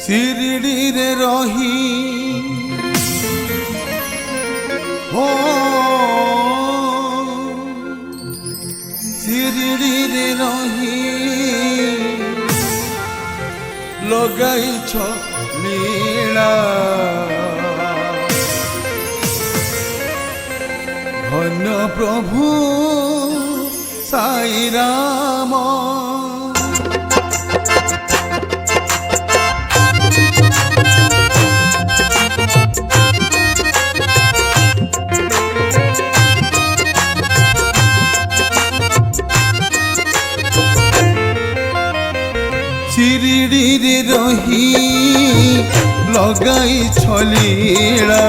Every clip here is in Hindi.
शिरडी रे रही हो शिरडी रे रही लगाई छ लीला धन प्रभु साई राम शिरडी रे रही लगाई छलीला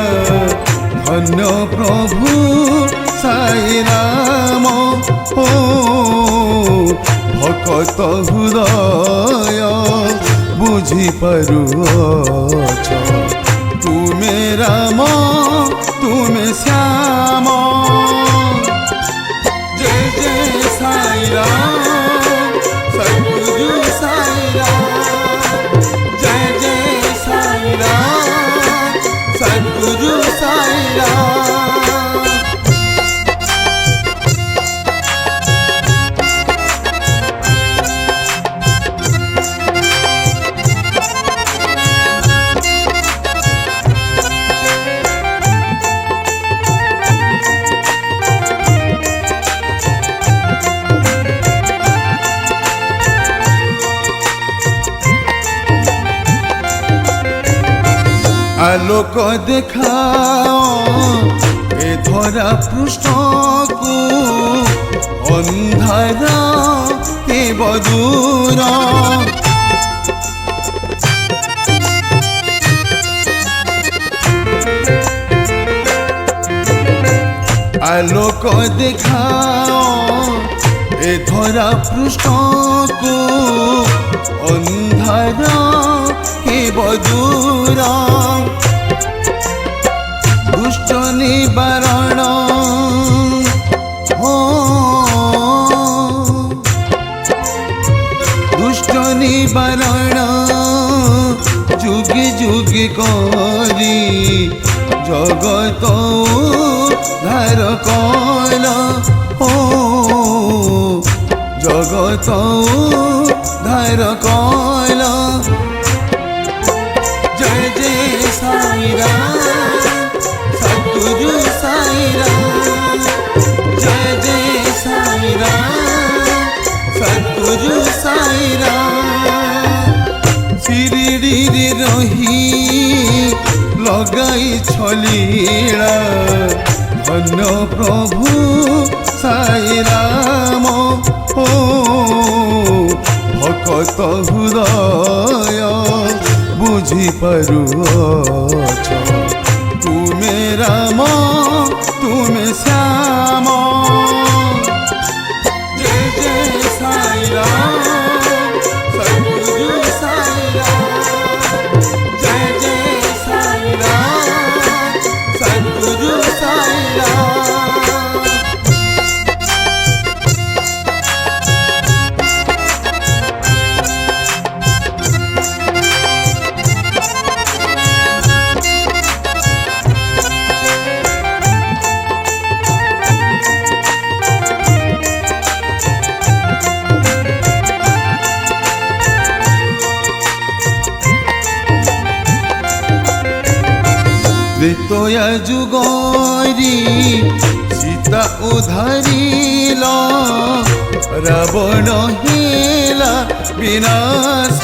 धन प्रभु साई राम हो भकत हृदय बुझी पारुअछ तुमे राम तुमे श्याम जय जय साई राम सद्गुरु साई राम जय जय साई राम सद्गुरु साई राम आलोक देखाओ ए धरा पृष्ठ को अंधारा के बदूर आलोक देखाओ ए धरा पृष्ठ को अंधारा के बदूर दुष्ट निवारण हो दुष्ट निवारण जुगी जुगी करी जगत धार कल हो जगत धार कल जय जय साई राम सद्गुरु साई राम जय जय साई राम सद्गुरु साई राम शिरडी रे रही लगाई छलीला धन प्रभु साई राम हो भकत हृदय बुझी पारुअछ तुमे राम तुमे श्याम जय जय साई राम सद्गुरु साई राम जय जय साई राम सद्गुरु साई राम त्रेतया जुगरी सीता उधारिल रावण हेला विनाश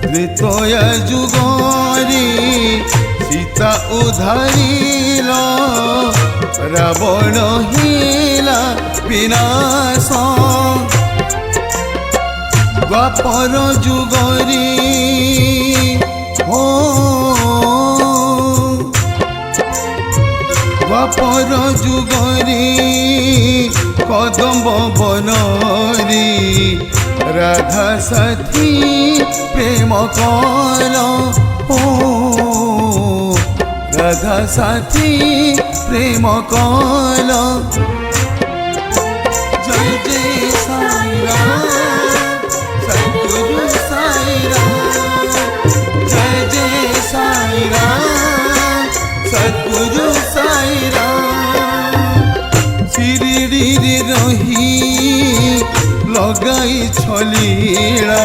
त्रेतया जुगरी सीता उधारिल रावण हेला विनाश द्वापर जुगरी हो द्वापर जुगरी कदम्ब बनरी राधा साथी प्रेम कल हो राधा साथी प्रेम कल जय जय साई राम सद्गुरु साई राम जय जय साई राम सद्गुरु साई राम शिरडी रे रही लगाई छलीला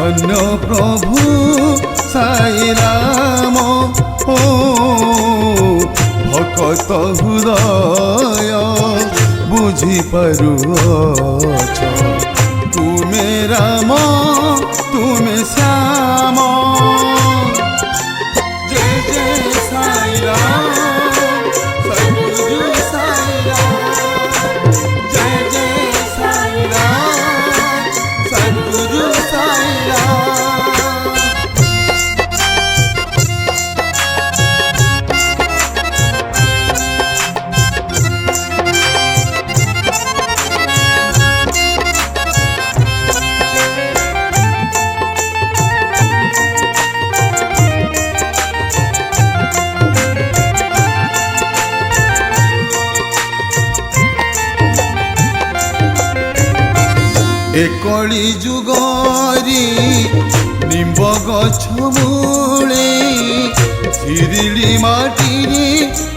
धन्य प्रभु साई राम ओ भकत हृदय बुझी पारुअछ तुमे राम तुमे श्याम जय जय साई राम सद्गुरु साई राम जय जय साई राम सद्गुरु साई राम एकली जुगरी निम्ब गछ मूले शिरिली माटी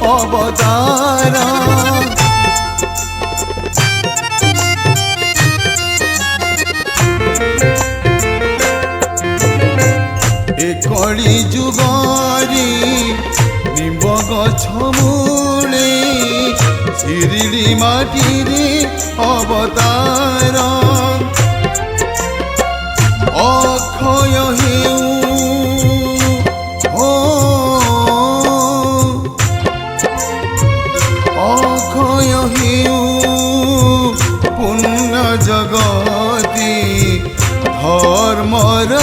अवतार एकली जुगरी निम्ब गछ मूले शिरिली माटी अवतार अक्षय अक्षय पुण्य जगती धर्मर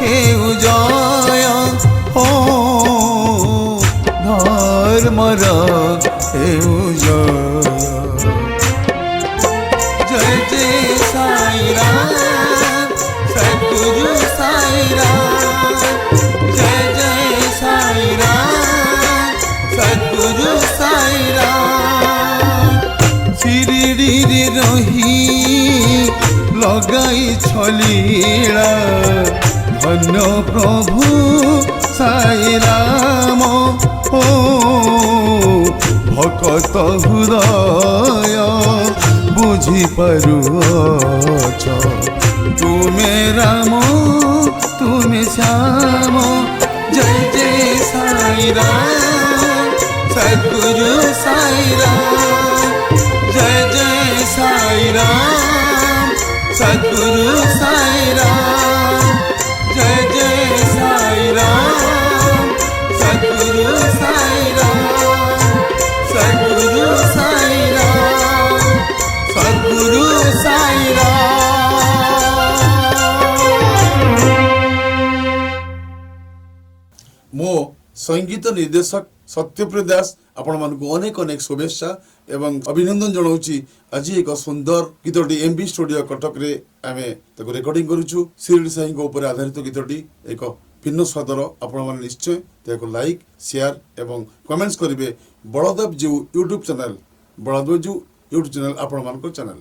हेउ जय हो धर्मर हेउ जय जय जय साई राम सद्गुरु साई राम जय जय साई राम सद्गुरु साई राम शिरडी रे रही लगाई छलीला धन्य प्रभु साई राम ओ भकत हृदय बुझी पारुअछ तुमे राम तुमे श्याम जय जय साई राम सद्गुरु साई राम जय जय साई राम सद्गुरु साई राम जय जय साई राम सद्गुरु साई राम सद्गुरु साई राम सद्गुरु साई राम। मो संगीत निर्देशक सत्यप्रिय दास आपण मानक अनेक अनेक शुभेच्छा एवं अभिनंदन जनाऊँगी। आज एक सुंदर गीतटी एमबी स्टूडियो कटक रे आमे ताको रेकर्डिंग करूछु। शिरडी साई ऊपर आधारित गीतटी एक भिन्न स्वादर आपण माने निश्चय ताको लाइक शेयर एवं कमेंट्स करिवे। बलदेव जीव यूट्यूब चैनल बलदेव जीव यूट्यूब चैनल आपण मानक चैनल।